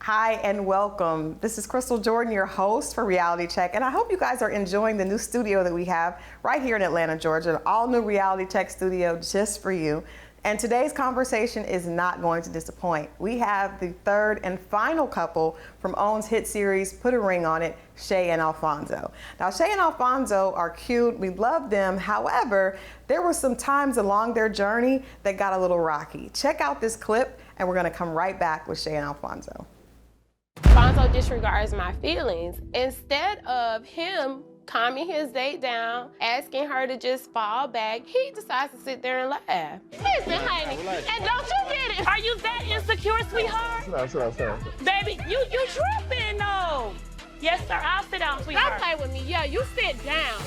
Hi and welcome. This is Crystal Jordan, your host for Reality Check, and I hope you guys are enjoying the new studio that we have right here in Atlanta, Georgia, an all-new Reality Check studio just for you. And today's conversation is not going to disappoint. We have the third and final couple from OWN's hit series, Put a Ring on It, Shay and Alfonzo. Now, Shay and Alfonzo are cute. We love them. However, there were some times along their journey that got a little rocky. Check out this clip, and we're going to come right back with Shay and Alfonzo. Alfonzo disregards my feelings. Instead of him calming his date down, asking her to just fall back, he decides to sit there and laugh. Listen, honey, and don't you get it. Are you that insecure, sweetheart? No. Baby, you tripping, though. Yes, sir, I'll sit down, sweetheart. Don't play with me. Yeah, you sit down.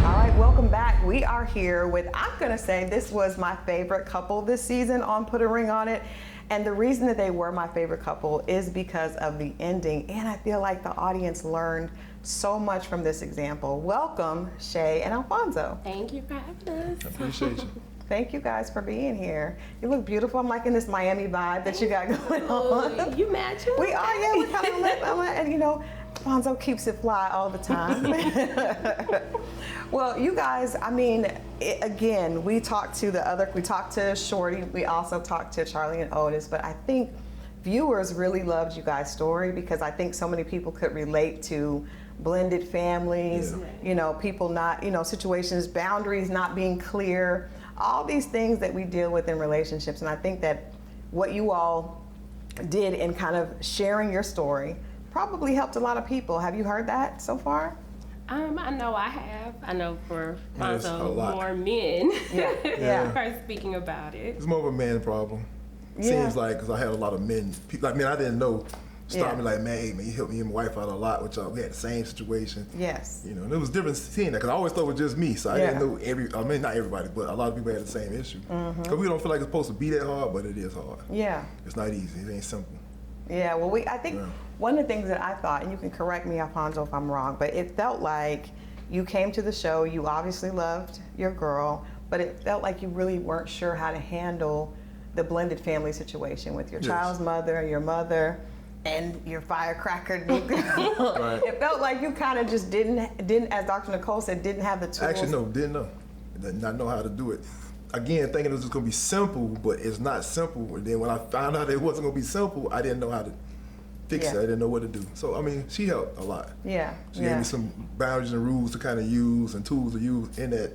All right, welcome back. We are here with, I'm gonna say this was my favorite couple this season on Put a Ring on It. And the reason that they were my favorite couple is because of the ending. And I feel like the audience learned so much from this example. Welcome, Shay and Alfonzo. Thank you for having us. I appreciate you. Thank you guys for being here. You look beautiful. I'm liking this Miami vibe that you got going on. You matching? We are, yeah, we kind of like, and you know, Alfonzo keeps it fly all the time. Well, you guys, I mean, again, we talked to Shorty, we also talked to Charlie and Otis, but I think viewers really loved you guys' story because I think so many people could relate to blended families, you know, people not, you know, situations, boundaries not being clear, all these things that we deal with in relationships. And I think that what you all did in kind of sharing your story probably helped a lot of people. Have you heard that so far? I know I have. I know for also a lot. more men Yeah. are speaking about it. It's more of a man problem. Yeah. Seems like, because I had a lot of men, people, like, man, I didn't know, stopped Yeah. me like, man, hey, man, you helped me and my wife out a lot, which we had the same situation. Yes. You know, and it was different seeing that, because I always thought it was just me, so I didn't know not everybody, but a lot of people had the same issue. Because we don't feel like it's supposed to be that hard, but it is hard. Yeah. It's not easy, it ain't simple. Yeah, well, I think one of the things that I thought, and you can correct me, Alfonso, if I'm wrong, but it felt like you came to the show, you obviously loved your girl, but it felt like you really weren't sure how to handle the blended family situation with your child's mother, your mother, and your firecracker new girl. Right. It felt like you kind of just didn't, as Dr. Nicole said, didn't have the tools. Actually, no, didn't know. Did not know how to do it. Again, thinking it was just gonna be simple, but it's not simple. And then when I found out it wasn't gonna be simple, I didn't know how to fix it. I didn't know what to do. So, I mean, she helped a lot. Yeah. She gave me some boundaries and rules to kind of use and tools to use in that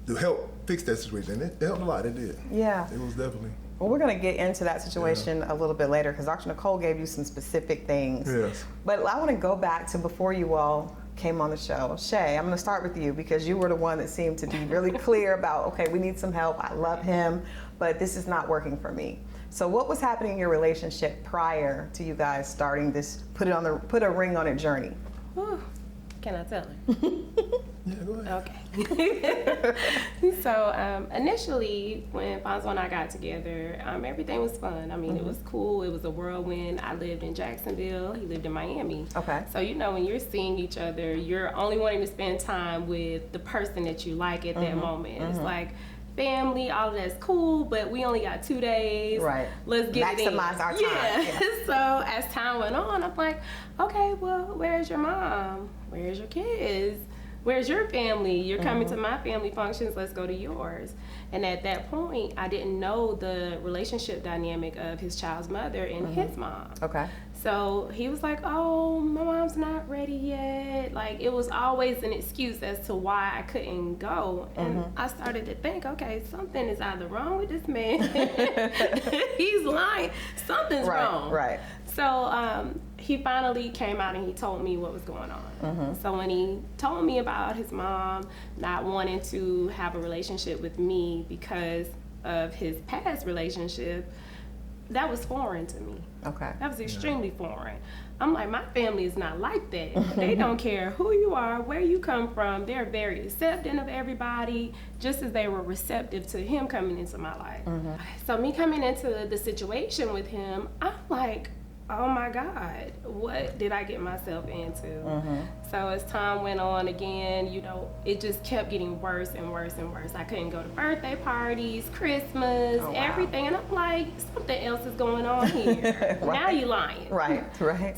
to help fix that situation. And it helped a lot, it did. Yeah. It was definitely. Well, we're going to get into that situation a little bit later because Dr. Nicole gave you some specific things. Yes. But I want to go back to before you all came on the show. Shay, I'm going to start with you because you were the one that seemed to be really clear about, okay, we need some help. I love him, but this is not working for me. So what was happening in your relationship prior to you guys starting this put a ring on it journey? Whew. Can I tell her? Yeah, go ahead. Okay. So initially, when Alfonso and I got together, everything was fun. I mean, it was cool. It was a whirlwind. I lived in Jacksonville. He lived in Miami. Okay. So, you know, when you're seeing each other, you're only wanting to spend time with the person that you like at that moment. It's like, family, all of that's cool, but we only got 2 days. Right. Let's get it in. Maximize our time. Yeah. So as time went on, I'm like, okay, well, where's your mom? Where's your kids? Where's your family? You're coming to my family functions, let's go to yours. And at that point, I didn't know the relationship dynamic of his child's mother and his mom. Okay. So he was like, oh, my mom's not ready yet. Like, it was always an excuse as to why I couldn't go. And I started to think, okay, something is either wrong with this man. He's lying. Something's wrong. Right. So he finally came out and he told me what was going on. So when he told me about his mom not wanting to have a relationship with me because of his past relationship, that was foreign to me. Okay. That was extremely foreign. I'm like, my family is not like that. They don't care who you are, where you come from. They're very accepting of everybody, just as they were receptive to him coming into my life. So me coming into the situation with him, I'm like, oh my God, what did I get myself into? So as time went on, again, you know, it just kept getting worse and worse and worse. I couldn't go to birthday parties, Christmas, wow. everything. And I'm like, something else is going on here. Right. Now you lying. Right.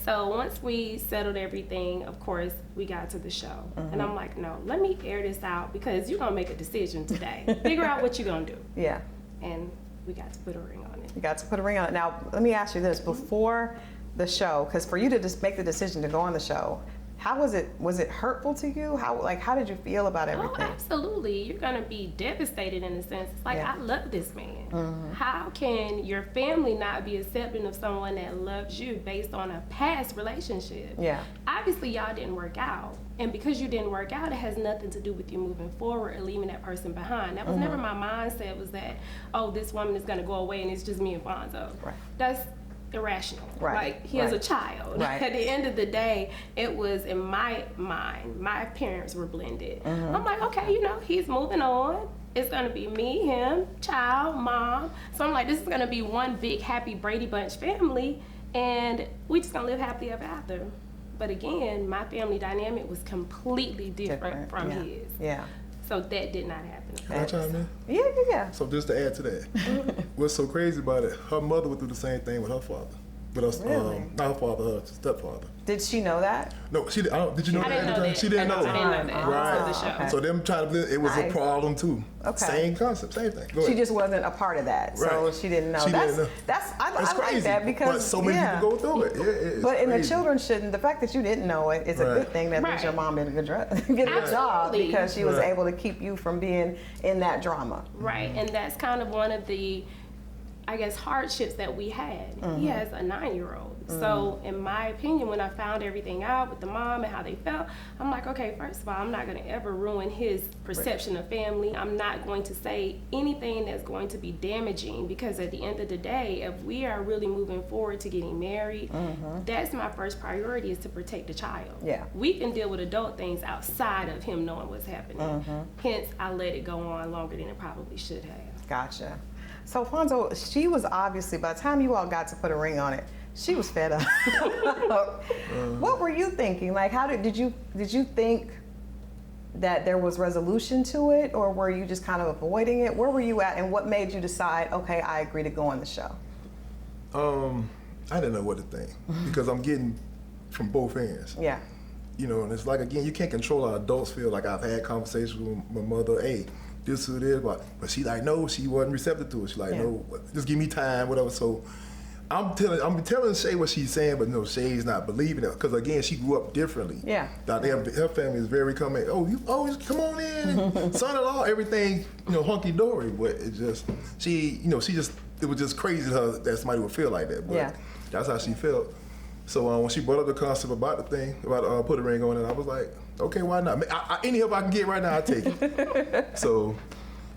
So once we settled everything, of course, we got to the show. And I'm like, no, let me air this out because you're going to make a decision today. Figure out what you're going to do. Yeah. And we got to put a ring on it. You got to put a ring on it. Now, let me ask you this. Before the show, because for you to just make the decision to go on the show, how was it? Was it hurtful to you? How did you feel about everything? Oh, absolutely. You're going to be devastated in a sense. It's like, Yeah. I love this man. How can your family not be accepting of someone that loves you based on a past relationship? Yeah. Obviously, y'all didn't work out. And because you didn't work out, it has nothing to do with you moving forward or leaving that person behind. That was never my mindset, was that, oh, this woman is going to go away and it's just me and Fonzo. Right. That's irrational. Right. Like, he has a Right. child. Right. At the end of the day, it was, in my mind, my parents were blended. I'm like, okay, you know, he's moving on. It's gonna be me, him, child, mom. So I'm like, this is gonna be one big happy Brady Bunch family, and we just gonna live happily ever after. But again, my family dynamic was completely different from yeah. his. Yeah. So that did not happen. Can I chime in? Yeah. So just to add to that, what's so crazy about it, her mother went through the same thing with her father. With us, Really? not her father, her stepfather. Did she know that? No, she did. Did you know I that? didn't know that. She didn't know. I didn't know that. Right. Until the show. Okay. So them trying to, it was Nice. a problem too. Okay. Same concept, same thing. Go She ahead. just wasn't a part of that, so Right. she didn't know. She that's didn't know. that's I It's like crazy, that because but so many yeah. people go through it. Yeah, it's But and the crazy. children shouldn't. The fact that you didn't know it is a Right. good thing. That means Right. your mom did a good job, Absolutely. because she was Right. able to keep you from being in that drama. Right, and that's kind of one of the, I guess, hardships that we had. He has a 9-year-old. So in my opinion, when I found everything out with the mom and how they felt, I'm like, okay, first of all, I'm not going to ever ruin his perception of family. I'm not going to say anything that's going to be damaging, because at the end of the day, if we are really moving forward to getting married, that's my first priority, is to protect the child. Yeah. We can deal with adult things outside of him knowing what's happening. Hence, I let it go on longer than it probably should have. Gotcha. So Alfonso, she was obviously, by the time you all got to put a ring on it, she was fed up. What were you thinking? Like, did you think that there was resolution to it, or were you just kind of avoiding it? Where were you at, and what made you decide, okay, I agree to go on the show? I didn't know what to think because I'm getting from both ends. Yeah. You know, and it's like, again, you can't control how adults feel. Like, I've had conversations with my mother, hey, this or this, but she like, no, she wasn't receptive to it. She's like, Yeah. no, just give me time, whatever. So I'm telling Shay what she's saying, but no, Shay's not believing it, because again, she grew up differently. Yeah. Her family is very coming. Oh, you always come on in, and son-in-law, everything, hunky dory. But it just, it was just crazy to her that somebody would feel like that. But Yeah. that's how she felt. So when she brought up the concept about the thing, about put a ring on it, I was like, okay, why not? Any help I can get right now, I take it. So,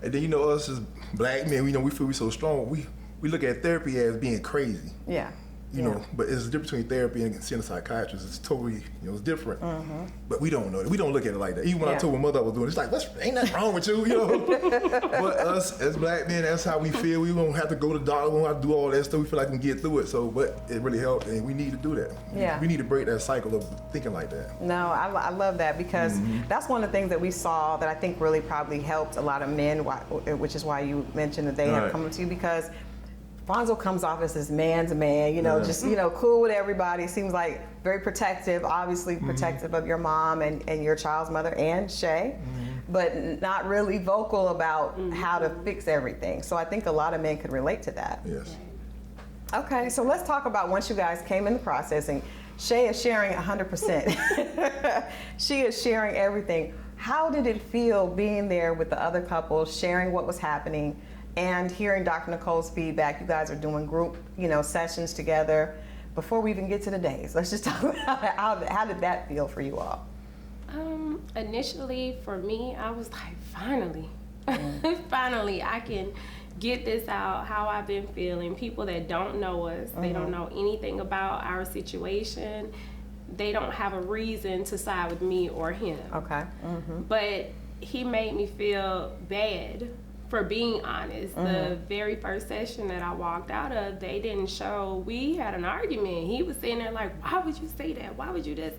and then us as black men, we feel we so strong. We look at therapy as being crazy. Yeah. You know, but it's the difference between therapy and seeing a psychiatrist. It's totally, it's different. But we don't know it. We don't look at it like that. Even when I told my mother I was doing it, it's like, ain't nothing wrong with you, But us as black men, that's how we feel. We don't have to go to the doctor. We don't have to do all that stuff. We feel like we can get through it. So, but it really helped, and we need to do that. Yeah. We need to break that cycle of thinking like that. No, I love that, because that's one of the things that we saw that I think really probably helped a lot of men, which is why you mentioned that they have Right. come to you, because Fonzo comes off as this man's man, just, cool with everybody. Seems like very protective, obviously protective of your mom and your child's mother and Shay, but not really vocal about how to fix everything. So I think a lot of men could relate to that. Yes. Okay, so let's talk about once you guys came in the process, and Shay is sharing 100%. She is sharing everything. How did it feel being there with the other couples, sharing what was happening, and hearing Dr. Nicole's feedback? You guys are doing group, sessions together. Before we even get to the days, let's just talk about how did that feel for you all? Initially, for me, I was like, finally, finally, I can get this out, how I've been feeling. People that don't know us, they don't know anything about our situation, they don't have a reason to side with me or him. Okay. But he made me feel bad for being honest. The very first session that I walked out of, they didn't show, we had an argument. He was sitting there like, why would you say that? Why would you this?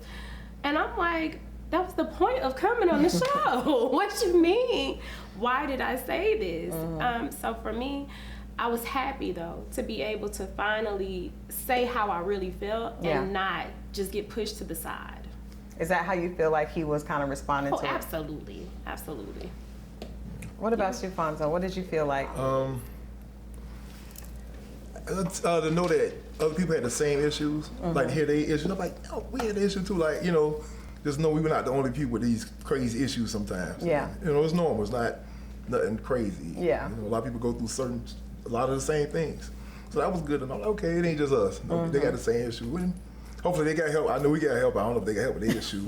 And I'm like, that was the point of coming on the show. What you mean? Why did I say this? So for me, I was happy though to be able to finally say how I really felt and not just get pushed to the side. Is that how you feel like he was kind of responding to it? Absolutely, absolutely. What about you, Fonzo? What did you feel like? To know that other people had the same issues, like hear their issues. I'm like, no, we had the issue too. Like, just know we were not the only people with these crazy issues sometimes. Yeah. It's normal. It's not nothing crazy. Yeah. A lot of people go through a lot of the same things. So that was good. And I'm like, okay, it ain't just us. They got the same issue. And hopefully they got help. I know we got help. I don't know if they got help with their issue.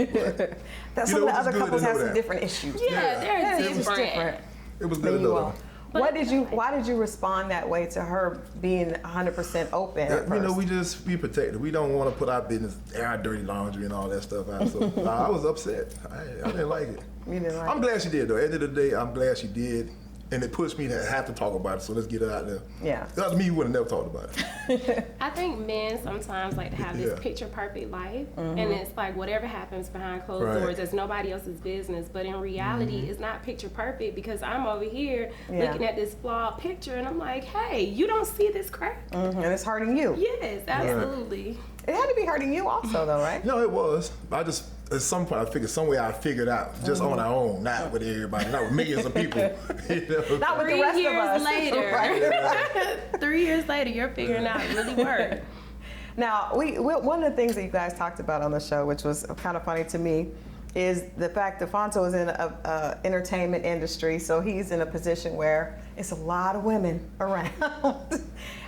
But Some of the other couples have some different issues. Yeah, they're different. It was good to know. Why did you respond that way to her being 100% open at first? We just be protected. We don't want to put our business, our dirty laundry and all that stuff out. So I was upset. I didn't like it. You didn't like I'm glad she did though. At the end of the day, I'm glad she did. And it pushed me to have to talk about it, so let's get it out there. Yeah. If that was me, you would have never talked about it. I think men sometimes like to have this picture perfect life, and it's like whatever happens behind closed doors, it's nobody else's business. But in reality, it's not picture perfect because I'm over here looking at this flawed picture, and I'm like, hey, you don't see this crack? And it's hurting you. Yes, absolutely. It had to be hurting you also, though, right? No, it was. At some point, I figured some way I figured out just on our own, not with everybody, not with millions of people. Not with the 3 rest years of us. later, Right. 3 years later, you're figuring out it really worked. Now, one of the things that you guys talked about on the show, which was kind of funny to me, is the fact that Alfonso is in a entertainment industry, so he's in a position where it's a lot of women around.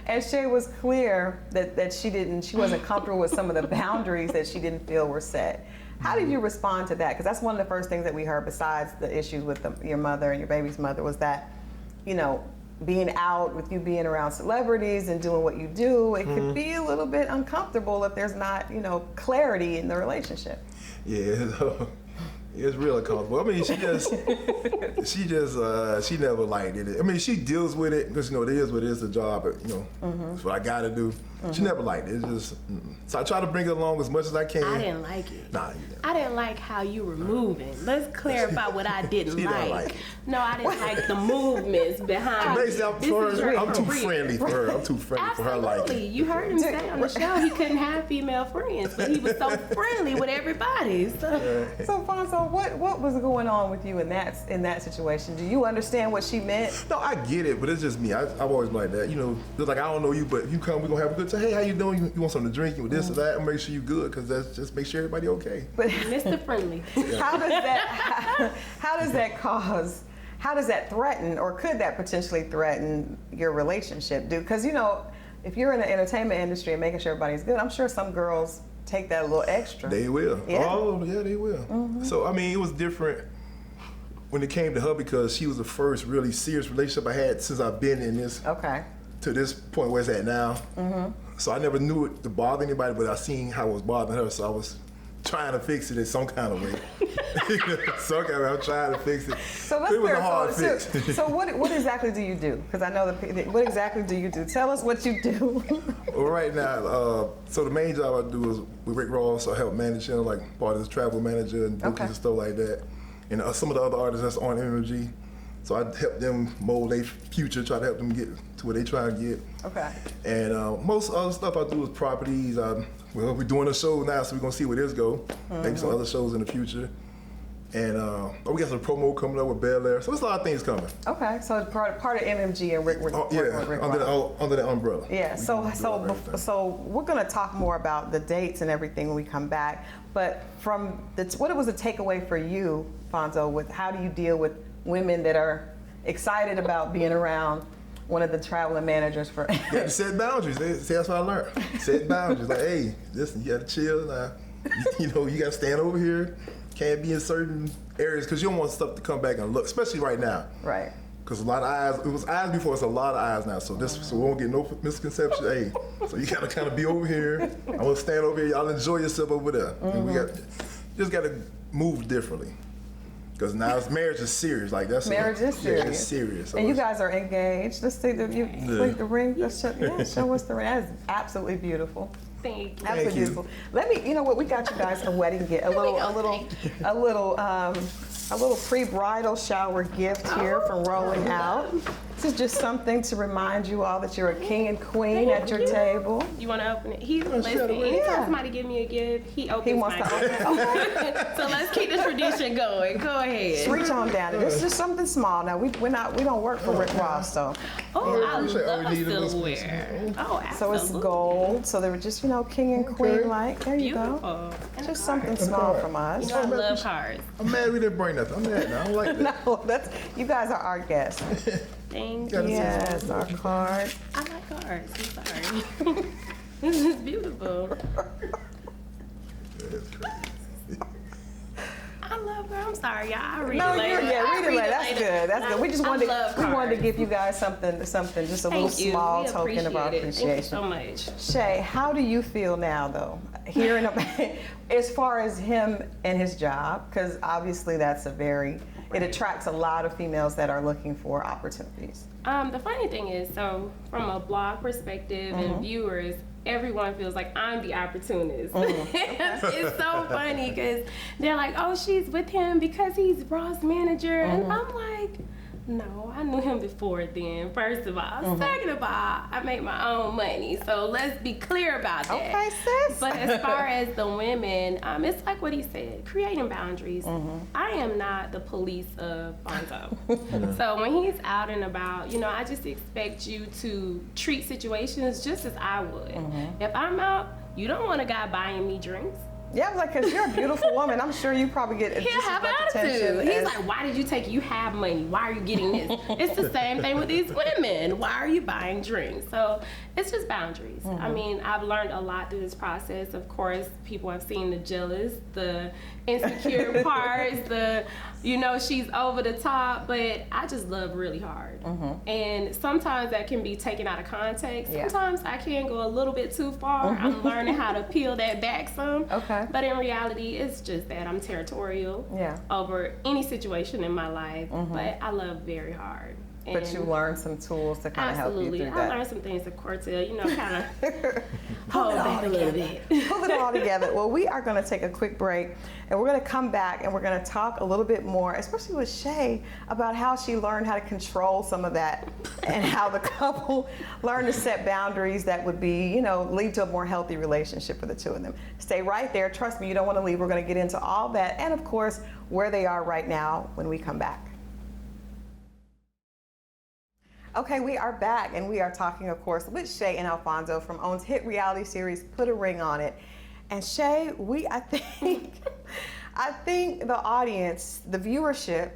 And Shay was clear that she wasn't comfortable with some of the boundaries that she didn't feel were set. How did you respond to that? Because that's one of the first things that we heard, besides the issues with your mother and your baby's mother, was that, being out with you being around celebrities and doing what you do, it could be a little bit uncomfortable if there's not, clarity in the relationship. Yeah, it's real uncomfortable. I mean, she never liked it. I mean, she deals with it because, it is what it is, the job, but, it's what I got to do. She never liked it. It's just, so I try to bring it along as much as I can. I didn't like it. Nah, you didn't. I didn't like how you were moving. Let's clarify what I didn't She like. didn't like it. No, I didn't like the movements behind Basically, it. I'm too friendly for her. I'm too friendly for her liking. Absolutely. You heard him say on the show he couldn't have female friends, but he was so friendly with everybody. So Alfonso, what was going on with you in that situation? Do you understand what she meant? No, I get it, but it's just me. I've always been like that. It's like, I don't know you, but if you come, we're going to have a good time. Hey, how you doing? You want something to drink? You want this or that? And make sure you good, because that's just make sure everybody okay. But Mr. Friendly. how does that threaten, or could that potentially threaten your relationship? Because, if you're in the entertainment industry and making sure everybody's good, I'm sure some girls take that a little extra. They will. Yeah. Oh, yeah, they will. So, I mean, it was different when it came to her because she was the first really serious relationship I had since I've been in this. Okay. To this point where it's at now. So I never knew it to bother anybody, but I seen how it was bothering her, so I was trying to fix it in some kind of way. I'm trying to fix it. So let's it was a hard fix. So what exactly do you do? Because I know what exactly do you do? Tell us what you do. Well, right now, so the main job I do is with Rick Ross. I help manage him, like part of his travel manager and bookings and stuff like that. And some of the other artists that's on MMG. So I help them mold their future, try to help them get to where they try to get. Okay. And most other stuff I do is properties. We're doing a show now, so we're gonna see where this go. Maybe some other shows in the future. And we got some promo coming up with Bel Air. So there's a lot of things coming. Okay, so it's part of MMG and Rick. Under that umbrella. Yeah. So we're gonna talk more about the dates and everything when we come back. But what was the takeaway for you, Fonzo, with how do you deal with women that are excited about being around one of the traveling managers for? You got to set boundaries. See, that's what I learned. Set boundaries. Like, hey, listen, you got to chill now. You got to stand over here. Can't be in certain areas because you don't want stuff to come back and look, especially right now. Right. Because a lot of eyes. It was eyes before. It's a lot of eyes now. So we won't get no misconception. Hey, so you got to kind of be over here. I'm gonna stand over here. Y'all enjoy yourself over there. And we just got to move differently. Because now marriage is serious. Like that's Marriage is serious. Yeah, it's serious. So And you it's- guys are engaged. Let's see the ring. Let's show us the ring. That is absolutely beautiful. Thank you. Absolutely you. beautiful. Let me, you know what? We got you guys a wedding gift, a little pre-bridal shower gift here from Rolling Out. This is just something to remind you all that you're a king and queen at your table. You want to open it? Listen, shut it. anytime Yeah. somebody give me a gift, he opens He wants my to gift. open it. So let's keep the tradition going. Go ahead. Just reach on down. This is just something small. Now we don't work for Rick Ross, so Oh, I appreciate all love we need in this silverware. Oh, absolutely. so it's gold. So they were just king and queen like. There you go. Beautiful. And Just a something card. small from us. You know, I love cards. I'm mad we didn't bring nothing. I'm mad now. I don't like that. No, that's you guys are our guests. Thank Gotta you. see Yes, our card. I like cards. I'm sorry. This is beautiful. That's crazy. I love her. I'm sorry, y'all. I read No, it later. read it later. That's good. That's good. We just wanted love to cards. give you guys something, just a little Thank you. small We token of our appreciate it. Thank you so appreciation. much. Shay, how do you feel now, though, hearing about as far as him and his job? Because obviously it attracts a lot of females that are looking for opportunities. The funny thing is, so from a blog perspective and viewers, everyone feels like I'm the opportunist. It's so funny because they're like, oh, she's with him because he's Ross' manager. And I'm like, no, I knew him before then, first of all. Second of all, I make my own money. So let's be clear about that. Okay, sis. But as far as the women, it's like what he said, creating boundaries. I am not the police of Fonzo. So when he's out and about, I just expect you to treat situations just as I would. If I'm out, you don't want a guy buying me drinks. Yeah, I was like, because you're a beautiful woman. I'm sure you probably get He'll just as have much attitude. attention. He's as- like, why did you take, you have money, why are you getting this? It's the same thing with these women. Why are you buying drinks? So it's just boundaries. I mean, I've learned a lot through this process. Of course, people have seen the jealous, the insecure parts, she's over the top, but I just love really hard. And sometimes that can be taken out of context. Yeah. Sometimes I can go a little bit too far. I'm learning how to peel that back some. Okay. But in reality, it's just that I'm territorial over any situation in my life. But I love very hard. But And you learned some tools to kind of help you absolutely, through I that. learned some things at Cortell, kind of hold back a little bit. Pull it all together. Well, we are going to take a quick break, and we're going to come back, and we're going to talk a little bit more, especially with Shay, about how she learned how to control some of that, and how the couple learned to set boundaries that would be, lead to a more healthy relationship for the two of them. Stay right there. Trust me, you don't want to leave. We're going to get into all that, and of course, where they are right now when we come back. Okay, we are back, and we are talking, of course, with Shay and Alfonzo from OWN's hit reality series, Put a Ring on It. And Shay, I think the audience, the viewership,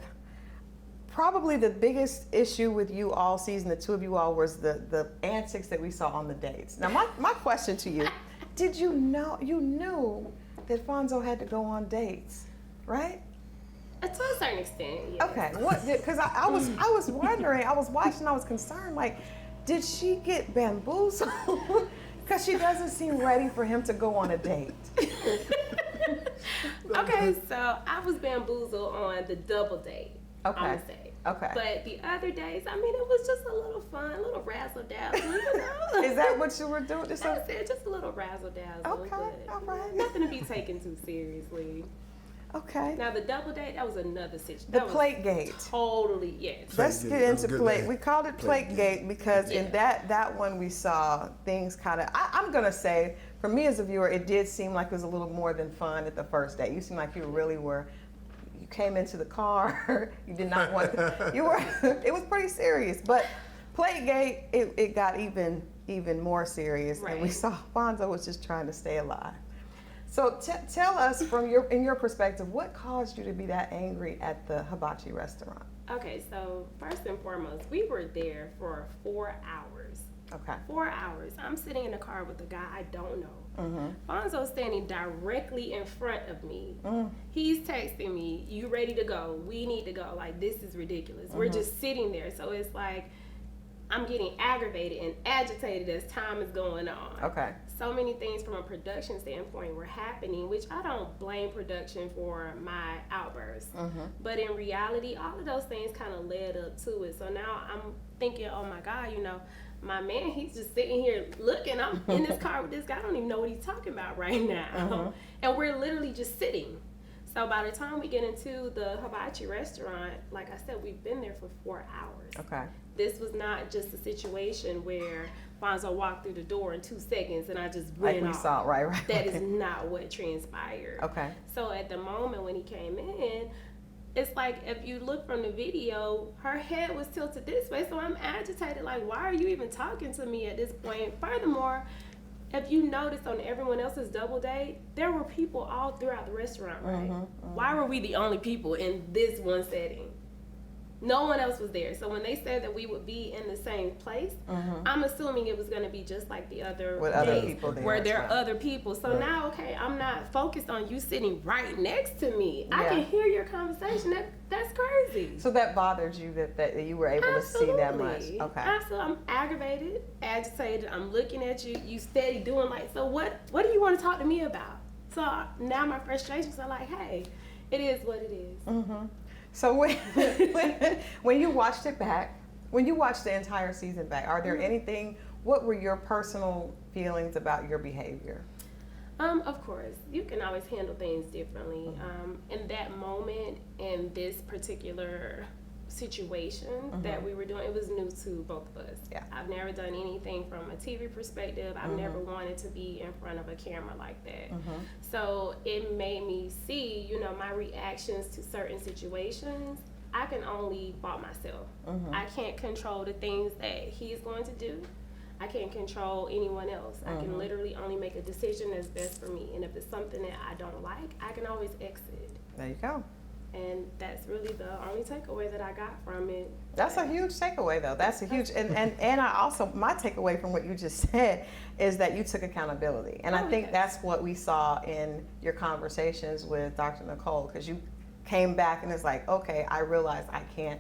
probably the biggest issue with you all season, the two of you all, was the antics that we saw on the dates. Now, my question to you, did you knew that Fonzo had to go on dates, right? To a certain extent, yes. Okay, because I was wondering, I was watching, I was concerned, like, did she get bamboozled? Because she doesn't seem ready for him to go on a date. Okay, so I was bamboozled on the double date, Okay. I'm gonna say. Okay. But the other days, it was just a little fun, a little razzle dazzle, Is that what you were doing? That's it, just a little razzle dazzle. Okay, but all right. Nothing to be taken too seriously. Okay. Now the double date, that was another situation. The plate gate. Totally, yes. Let's Plate get gate, into that's a good plate. name. We called it plate gate because in that one we saw things kind of. I'm gonna say, for me as a viewer, it did seem like it was a little more than fun at the first date. You seemed like you really were. You came into the car. You did not want. You were. It was pretty serious, but plate gate it got even more serious, and we Right. saw Fonzo was just trying to stay alive. So tell us in your perspective, what caused you to be that angry at the hibachi restaurant? Okay, so first and foremost, we were there for 4 hours. Okay. 4 hours. I'm sitting in the car with a guy I don't know. Fonzo's standing directly in front of me. He's texting me, "You ready to go? We need to go." Like, this is ridiculous. We're just sitting there. So it's like, I'm getting aggravated and agitated as time is going on. Okay. So many things from a production standpoint were happening, which I don't blame production for my outbursts. But in reality, all of those things kind of led up to it. So now I'm thinking, oh my God, you know, my man, he's just sitting here looking. I'm in this car with this guy. I don't even know what he's talking about right now. And we're literally just sitting. So by the time we get into the hibachi restaurant, like I said, we've been there for 4 hours. Okay. This was not just a situation where Fonzo walked through the door in 2 seconds and I just ran Like we off. saw, right. That is not what transpired. Okay. So at the moment when he came in, it's like if you look from the video, her head was tilted this way. So I'm agitated, like, why are you even talking to me at this point? Furthermore, if you notice on everyone else's double date, there were people all throughout the restaurant, right? Why were we the only people in this one setting? No one else was there. So when they said that we would be in the same place, I'm assuming it was going to be just like the other With days, other people there where as there are well. other people. So now, okay, I'm not focused on you sitting right next to me. I Yeah. can hear your conversation. That's crazy. So that bothered you that you were able to see that much? Absolutely. Okay. Absolutely. I'm aggravated, agitated. I'm looking at you. You steady doing like, so what do you want to talk to me about? So now my frustrations are like, hey, it is what it is. So when you watched it back, when you watched the entire season back, are there what were your personal feelings about your behavior? Of course, you can always handle things differently. In that moment, in this particular situation that we were doing, it was new to both of us. Yeah. I've never done anything from a TV perspective. I've never wanted to be in front of a camera like that. So it made me see, you know, my reactions to certain situations. I can only fault myself. I can't control the things that he's going to do. I can't control anyone else. I can literally only make a decision that's best for me. And if it's something that I don't like, I can always exit. There you go. And that's really the only takeaway that I got from it. That's a huge takeaway, though. That's a huge, and I also, my takeaway from what you just said is that you took accountability. And I think that's what we saw in your conversations with Dr. Nicole, because you came back and it's like, okay, I realize I can't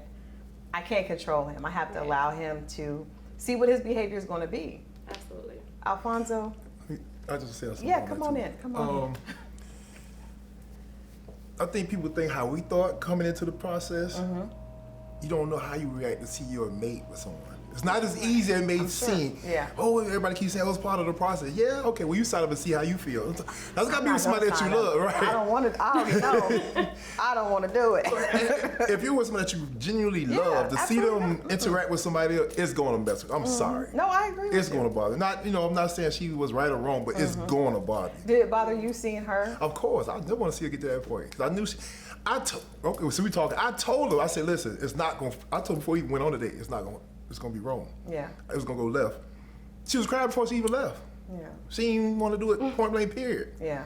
control him. I have to allow him to see what his behavior is going to be. Absolutely. Alfonso? I just said something. Yeah, come on in. Come on in. I think people think how we thought coming into the process. You don't know how you react to see your mate with someone. It's not as easy as it may seem. Yeah. Oh, everybody keeps saying it was part of the process. Yeah, okay, well, you sign up and see how you feel. That's got to be with somebody that you love, right? I don't want to, I already know. I don't want to do it. If you're with somebody that you genuinely love, to see them interact with somebody else, it's going to mess with you. I'm sorry. No, I agree with It's you. going to bother. Not, I'm not saying she was right or wrong, but it's going to bother you. Did it bother you seeing her? Of course, I didn't want to see her get to that point. Because I knew okay, so we talking. I told her, I said, listen, it's not going to, I told her before we even went on the date, it's going to be wrong. Yeah. It was going to go left. She was crying before she even left. Yeah. She didn't even want to do it point blank, period. Yeah.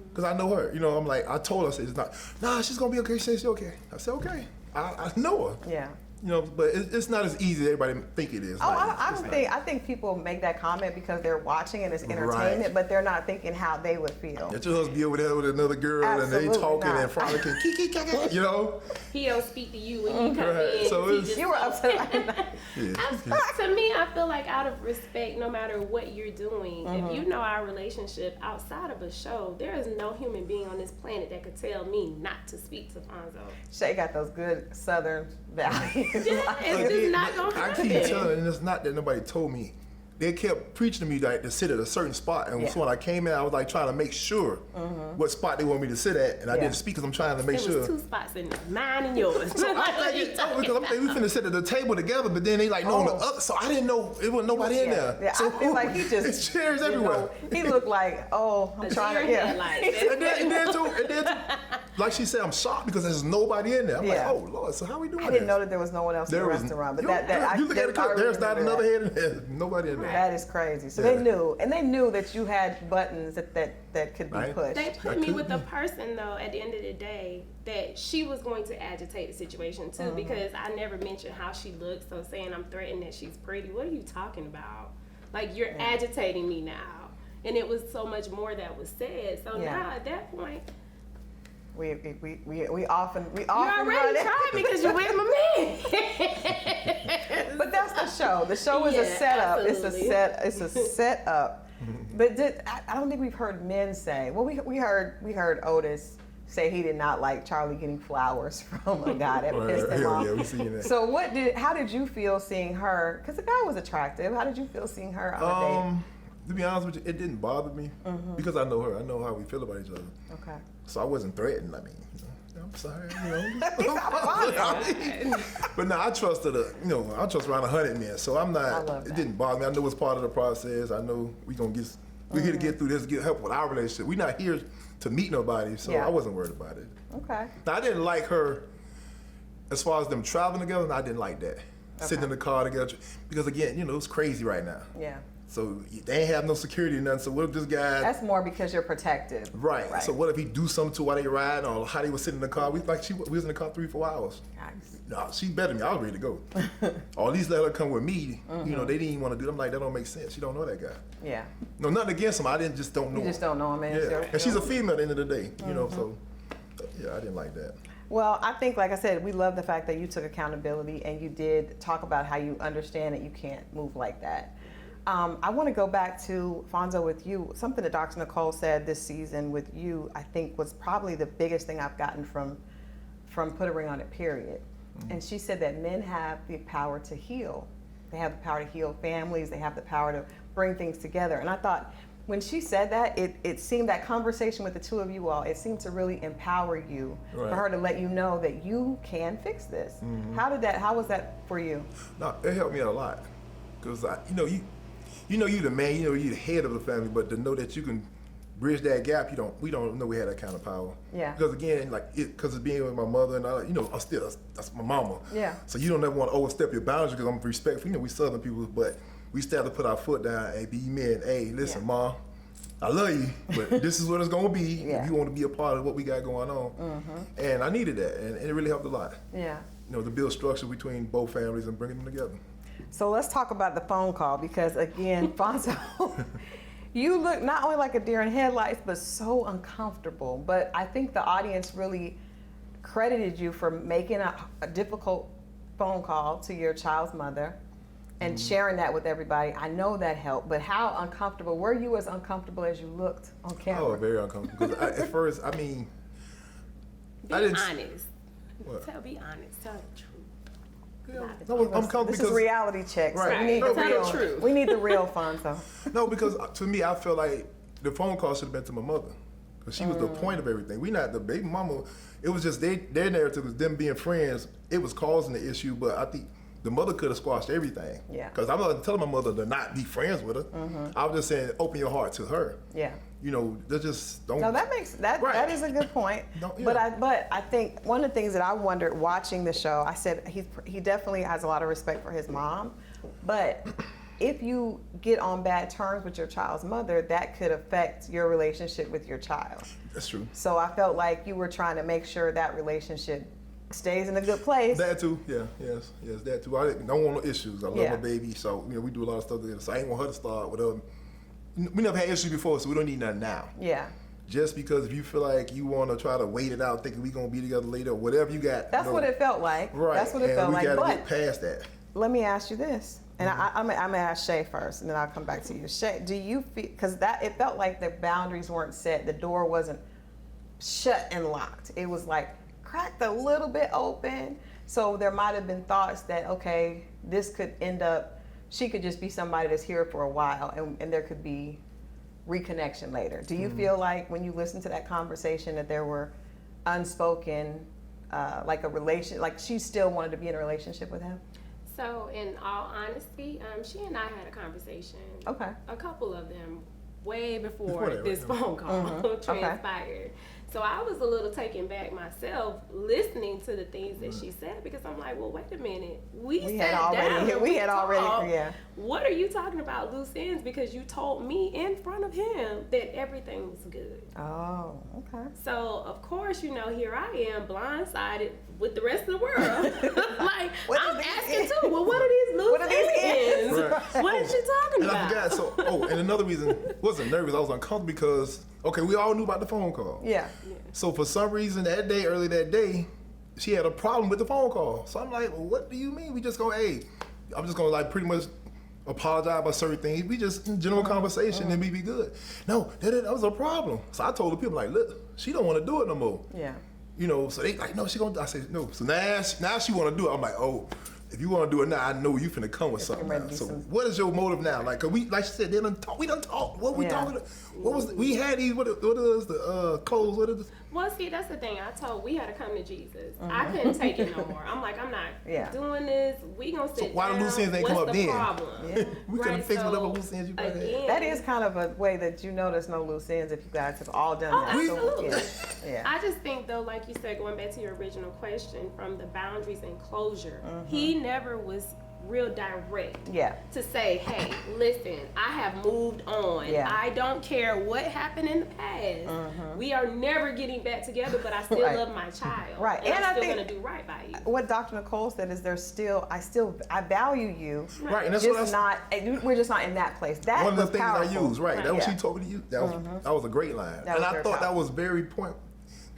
Because I know her. I'm like, I told her, I said, it's not, nah, she's going to be okay. She said, she's okay. I said, okay. I know her. Yeah. But it's not as easy as everybody think it is. Oh, I think people make that comment because they're watching and it's entertainment, Right. but they're not thinking how they would feel. That your husband be over there with another girl Absolutely and they talking not. and frolicking, He don't speak to you when you come Right. in. So He it's- just You were upset. To me, I feel like out of respect, no matter what you're doing, if you know our relationship outside of a show, there is no human being on this planet that could tell me not to speak to Fonzo. Shay got those good Southern values. It's just not gonna I happen. keep telling, and it's not that nobody told me. They kept preaching to me like to sit at a certain spot, and so when I came in, I was like trying to make sure what spot they want me to sit at, and I didn't speak because I'm trying to make There sure. was 2 spots in there, mine and yours. So I think because I'm thinking we finna sit at the table together, but then they like no on the other, so I didn't know it wasn't nobody in there. Yeah, So I feel like he just it's chairs everywhere. He looked like, I'm trying to Headlights. And then too, like she said, I'm shocked because there's nobody in there. I'm Yeah. like, oh Lord, so how we doing I didn't this? know that there was no one else in the restaurant, but you look at the clip, there's not another head in there. Nobody in there. That is crazy. So Yeah. they knew that you had buttons that could be Right. pushed. They put me with a person, though, at the end of the day, that she was going to agitate the situation, too, because I never mentioned how she looked. So saying I'm threatened that she's pretty, what are you talking about? Like, you're agitating me now. And it was so much more that was said. So now, at that point, We often you run already it. tried me because you're with my man. But that's the show. show. The show is a Yeah, setup. absolutely. It's a setup. But I don't think we've heard men say. Well, we heard Otis say he did not like Charlie getting flowers from a guy that pissed him off. Yeah, we seen that. So how did you feel seeing her? Because the guy was attractive. How did you feel seeing her on a date? To be honest with you, it didn't bother me because I know her. I know how we feel about each other. Okay. So I wasn't threatened. I mean, I'm sorry, But no, I trusted her. I trust around 100 men. So I'm not. I love that. It didn't bother me. I know it's part of the process. I know we're here to get through this, get help with our relationship. We're not here to meet nobody. So Yeah. I wasn't worried about it. Okay. Now, I didn't like her as far as them traveling together. And I didn't like that. Sitting in the car together because again, it's crazy right now. Yeah. So they ain't have no security or nothing. So what if this guy? That's more because you're protective. Right. So what if he do something to while they ride or how they was sitting in the car? We was in the car 3-4 hours. Nice. No, she better than me. I was ready to go. Or at least let her come with me. They didn't even want to do it. I'm like, that don't make sense. She don't know that guy. Yeah. No, nothing against him. I just don't know You him. just don't know him, man. Yeah. And she's a female at the end of the day. So yeah, I didn't like that. Well, I think, like I said, we love the fact that you took accountability and you did talk about how you understand that you can't move like that. I want to go back to Alfonzo with you. Something that Dr. Nicole said this season with you, I think, was probably the biggest thing I've gotten from Put a Ring on It, period. And she said that men have the power to heal. They have the power to heal families. They have the power to bring things together. And I thought when she said that, it seemed that conversation with the two of you all, it seemed to really empower you, Right. for her to let you know that you can fix this. How was that for you? No, it helped me out a lot. Because, you the man, you the head of the family, but to know that you can bridge that gap, we don't know we had that kind of power. Yeah. Because again, because it's being with my mother and that's my mama. Yeah. So you don't ever want to overstep your boundaries because I'm respectful. We Southern people, but we still have to put our foot down and be men. Hey, listen, Ma, I love you, but this is what it's gonna be Yeah. if you want to be a part of what we got going on. And I needed that, and it really helped a lot. Yeah. To build structure between both families and bringing them together. So let's talk about the phone call because, again, Fonzo, you look not only like a deer in headlights, but so uncomfortable. But I think the audience really credited you for making a difficult phone call to your child's mother and sharing that with everybody. I know that helped, but how uncomfortable? Were you as uncomfortable as you looked on camera? Oh, very uncomfortable. Because at first, I mean, Be I didn't. honest. What? Be honest. Tell the truth. No, I'm comfortable This because is reality check, so Right. we need No, the tell real. the truth. We need the real Fonzo. no, because to me, I feel like the phone call should have been to my mother, because she was the point of everything. We not the baby mama. It was just their narrative was them being friends. It was causing the issue, but I think the mother could have squashed everything. Yeah. Because I'm not telling my mother to not be friends with her. I was just saying, open your heart to her. Yeah. They just don't. No, that makes that Right. that is a good point. No, yeah. But I think one of the things that I wondered watching the show, I said he definitely has a lot of respect for his mom, but if you get on bad terms with your child's mother, that could affect your relationship with your child. That's true. So I felt like you were trying to make sure that relationship stays in a good place. That too, yeah, yes, that too. I don't want no issues. I love Yeah. my baby, so we do a lot of stuff together. So I ain't want her to start with her. We never had issues before, so we don't need nothing now. Yeah. Just because if you feel like you want to try to wait it out, thinking we gonna be together later, or whatever you got. That's what it felt like. Right. That's what it and felt we like. gotta But get past that. let me ask you this, and I'm gonna ask Shay first, and then I'll come back to you. Shay, do you feel, because it felt like the boundaries weren't set, the door wasn't shut and locked. It was like cracked a little bit open. So there might have been thoughts that, okay, this could end up, she could just be somebody that's here for a while, and there could be reconnection later. Do you feel like when you listened to that conversation that there were unspoken, like a relation, like she still wanted to be in a relationship with him? So, in all honesty, she and I had a conversation. Okay. A couple of them, way before that, this right? phone call Okay. transpired. So I was a little taken back myself listening to the things that she said, because I'm like, well, wait a minute. We had sat already- down and we had already- talked. yeah. What are you talking about, loose ends? Because you told me in front of him that everything was good. Oh, okay. So of course, here I am, blindsided with the rest of the world. Like, What I'm is this? asking too. Well, what are these loose What are these ends? Right. What is she talking And about? I forgot. And another reason, wasn't nervous. I was uncomfortable because we all knew about the phone call. Yeah. So for some reason early that day, she had a problem with the phone call. So I'm like, well, what do you mean? We just go, hey, I'm just gonna like pretty much apologize about certain things. We just in general conversation and we be good. No, that was a problem. So I told the people like, look, she don't want to do it no more. Yeah. You know, so they like, no, she gonna. I said no. So now she want to do it. I'm like, oh, if you want to do it now, I know you finna come with something now. So what is your motive now? Like, 'cause we, like she said, we done talk. What we talking? What was we had these? What is the clothes? What is? Well, see, that's the thing. I told we had to come to Jesus. I couldn't take it no more. I'm like, I'm not doing this. We gonna sit why down. the loose ends ain't come up What's the then? problem? Yeah. We couldn't fix whatever loose ends you got. That is kind of a way that you know there's no loose ends if you guys have all done that. Absolutely. So, yeah. I just think though, like you said, going back to your original question, from the boundaries and closure, he never was real direct to say, hey, listen, I have moved on. I don't care what happened in the past. We are never getting back together, but I still love my child. Right. And I'm I still think gonna do right by you. What Dr. Nicole said is I value you. Right, and that's just we're just not in that place. That one of the things powerful. I use, right? That was she told me to use. That was a great line, and I thought that was very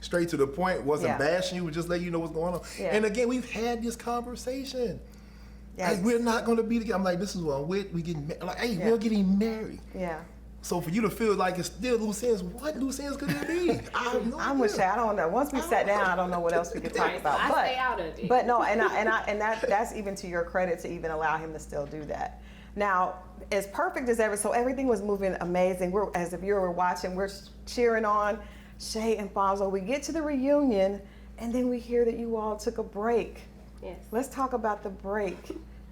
straight to the point. Wasn't bashing you, just letting you know what's going on. And again, we've had this conversation. Like, we're not going to be together. I'm like, this is what I'm with. We getting like, hey, we're getting married. Yeah. So for you to feel like it's still loose ends, what loose ends could it be? I'm with Shay. I don't know. Once we sat down, I don't know what else we could talk about. I stay out of it. But no, and that's even to your credit to even allow him to still do that. Now, as perfect as ever, so everything was moving amazing. As if you were watching, we're cheering on Shay and Fonzo. We get to the reunion, and then we hear that you all took a break. Yes. Let's talk about the break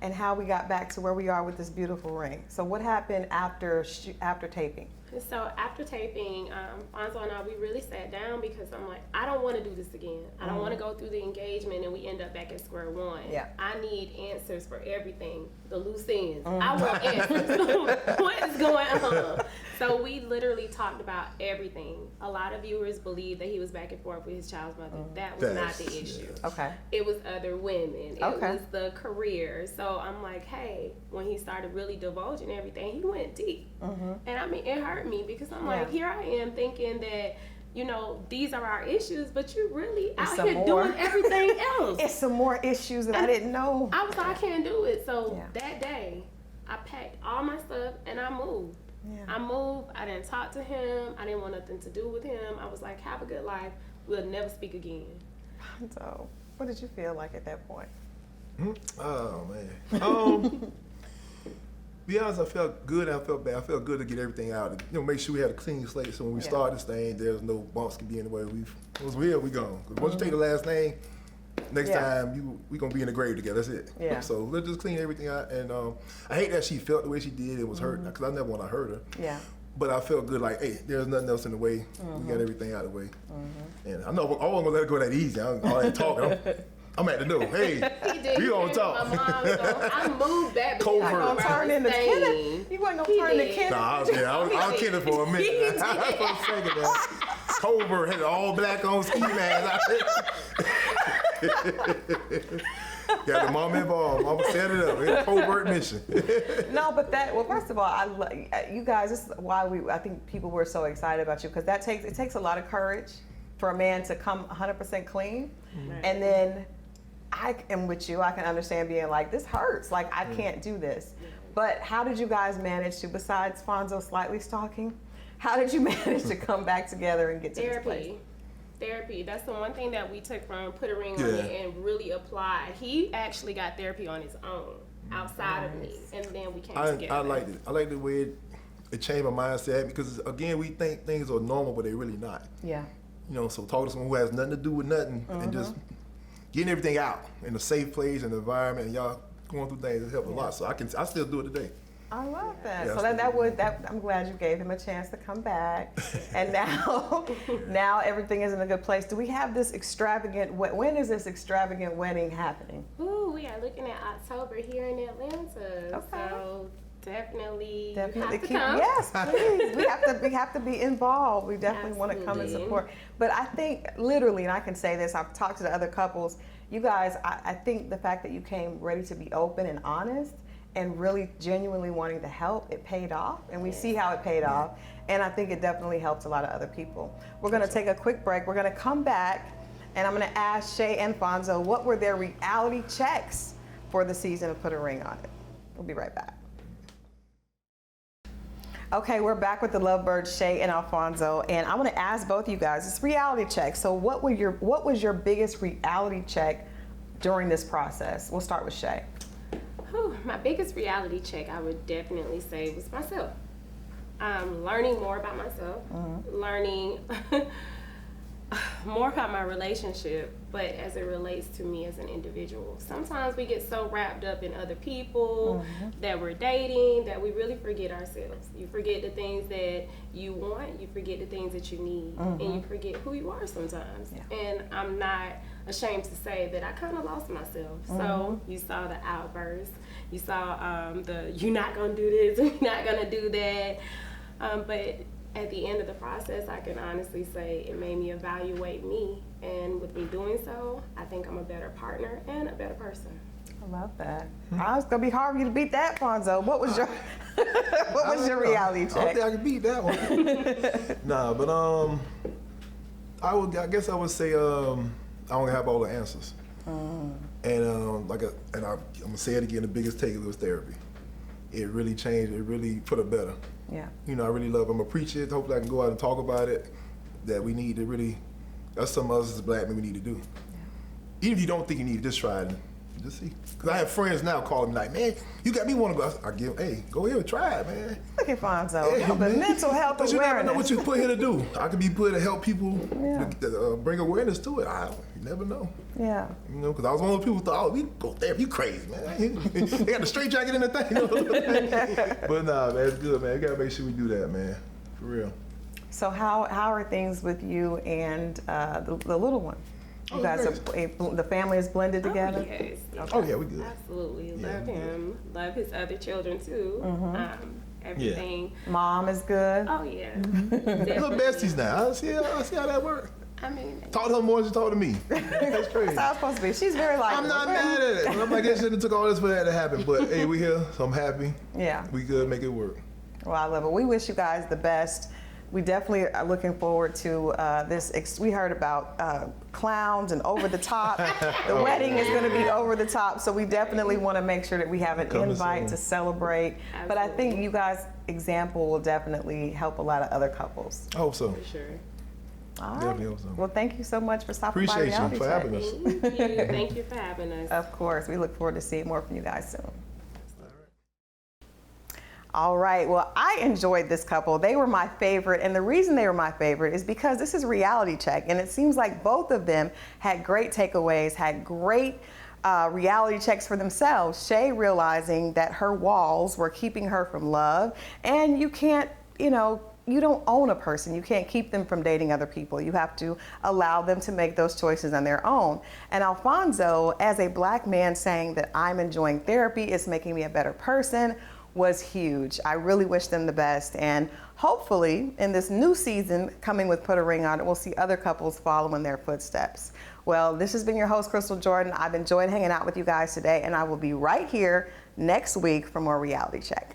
and how we got back to where we are with this beautiful ring. So what happened after taping? So after taping, Fonzo and I, we really sat down because I'm like, I don't want to do this again. I don't want to go through the engagement and we end up back at square one. Yeah. I need answers for everything, the loose ends. I want answers. What is going on? So we literally talked about everything. A lot of viewers believe that he was back and forth with his child's mother. That was not the issue. Okay. It was other women. It was the career. So I'm like, hey, when he started really divulging everything, he went deep. And I mean, it hurt me because I'm like, here I am thinking that, you know, these are our issues, but you're really out here doing everything else. It's some more issues that I didn't know. I was like, I can't do it. So that day, I packed all my stuff and I moved. I moved. I didn't talk to him. I didn't want nothing to do with him. I was like, have a good life. We'll never speak again. So, what did you feel like at that point? Oh, man. Be honest, I felt good and I felt bad. I felt good to get everything out. You know, make sure we had a clean slate so when we start this thing, there's no bumps can be in the way. Once we're here, we gone. Because once you take the last name, next time we gonna be in the grave together. That's it. Yeah. So let's just clean everything out. And I hate that she felt the way she did. It was hurt because I never want to hurt her. Yeah. But I felt good, like, hey, there's nothing else in the way. We got everything out of the way. And I know I wasn't gonna let it go that easy. All that talking. I'm at the door. Hey, we gonna talk. My mom, so I moved back. Covert. You wasn't gonna turn into Kenneth. You wasn't gonna turn into Kenneth. Nah, I was kidding for a minute. For a second, man. Covert had all black on ski mask. Got the mom involved. Mama set it up. It's a covert mission. No, but first of all, you guys, this is why I think people were so excited about you, because it takes a lot of courage for a man to come 100% clean. And then I am with you. I can understand being like, this hurts. Like, I can't do this. But how did you guys manage to, besides Fonzo slightly stalking, how did you manage to come back together and get to this place? Therapy. That's the one thing that we took from Put a Ring on It and really applied. He actually got therapy on his own, outside of me, and then we came together. I liked it. I liked the way it changed my mindset because, again, we think things are normal, but they're really not. Yeah. You know, so talking to someone who has nothing to do with nothing and just getting everything out in a safe place and environment, and y'all going through things, it helped a lot. So I still do it today. I love that. Yeah, so I'm glad you gave him a chance to come back. And now everything is in a good place. Do we have this when is this extravagant wedding happening? Ooh, we are looking at October here in Atlanta. Okay. So definitely have to come. Yes, please. we have to be involved. We definitely want to come and support. But I think literally, and I can say this, I've talked to the other couples, you guys, I think the fact that you came ready to be open and honest and really genuinely wanting to help, it paid off. And we see how it paid off. And I think it definitely helped a lot of other people. We're gonna take a quick break. We're gonna come back and I'm gonna ask Shay and Fonzo, what were their reality checks for the season of Put a Ring on It. We'll be right back. Okay, we're back with the Lovebirds, Shay and Alfonzo, and I want to ask both of you guys, it's reality check. So what was your biggest reality check during this process? We'll start with Shay. My biggest reality check, I would definitely say, was myself. Learning more about myself, learning more about my relationship, but as it relates to me as an individual. Sometimes we get so wrapped up in other people that we're dating that we really forget ourselves. You forget the things that you want, you forget the things that you need, and you forget who you are sometimes. Yeah. And I'm not ashamed to say that I kind of lost myself. So you saw the outbursts, you saw the you're not gonna do this, you're not gonna do that, but at the end of the process, I can honestly say it made me evaluate me, and with me doing so, I think I'm a better partner and a better person. I love that. It's gonna be hard for you to beat that, Fonzo. What was your what was your reality check? I don't think I can beat that one. Nah, but I guess I would say I don't have all the answers. And I'm gonna say it again. The biggest takeaway was therapy. It really changed. It really for the better. Yeah. You know, I really love. I'm gonna preach it. Hopefully, I can go out and talk about it. That we need to really. That's something us as black men we need to do. Yeah. Even if you don't think you need it, just try it. And just see. Because I have friends now calling me like, man, you got me want to go. I give, hey, go ahead and try it, man. Look at Fonzo. Hey, the mental health awareness. You never know what you're put here to do. I could be put to help people bring awareness to it. You never know. Yeah. You know, because I was one of those people who thought, oh, we go there, you crazy, man. They got the straight jacket in the thing. You know? But nah, man, it's good, man. You gotta make sure we do that, man. For real. So how are things with you and the little one? You guys the family is blended together? Yes. Okay. Oh yeah, we good. Absolutely. Love him. Love his other children too. Everything. Mom is good? Oh yeah. Little besties now. I see how that works. I mean, talk to her more than she talk to me. That's crazy. That's how it's supposed to be. She's very like. I'm not mad at it. I'm like, it shouldn't have took all this for that to happen. But hey, we here, so I'm happy. Yeah. We good, make it work. Well, I love it. We wish you guys the best. We definitely are looking forward to this. We heard about clowns and over the top. The wedding is going to be over the top, so we definitely want to make sure that we have an invite to celebrate. Absolutely. But I think you guys' example will definitely help a lot of other couples. I hope so. For sure. All right. Definitely hope so. Well, thank you so much for stopping by. Appreciate you for having us. Thank you. Thank you for having us. Of course. We look forward to seeing more from you guys soon. All right, well, I enjoyed this couple. They were my favorite, and the reason they were my favorite is because this is reality check, and it seems like both of them had great takeaways, had great reality checks for themselves. Shay realizing that her walls were keeping her from love, and you can't, you don't own a person. You can't keep them from dating other people. You have to allow them to make those choices on their own. And Alfonzo, as a black man, saying that I'm enjoying therapy, it's making me a better person, was huge. I really wish them the best, and hopefully in this new season coming with Put a Ring on It, we'll see other couples follow in their footsteps. Well, this has been your host, Crystal Jordan. I've enjoyed hanging out with you guys today, and I will be right here next week for more Reality Check.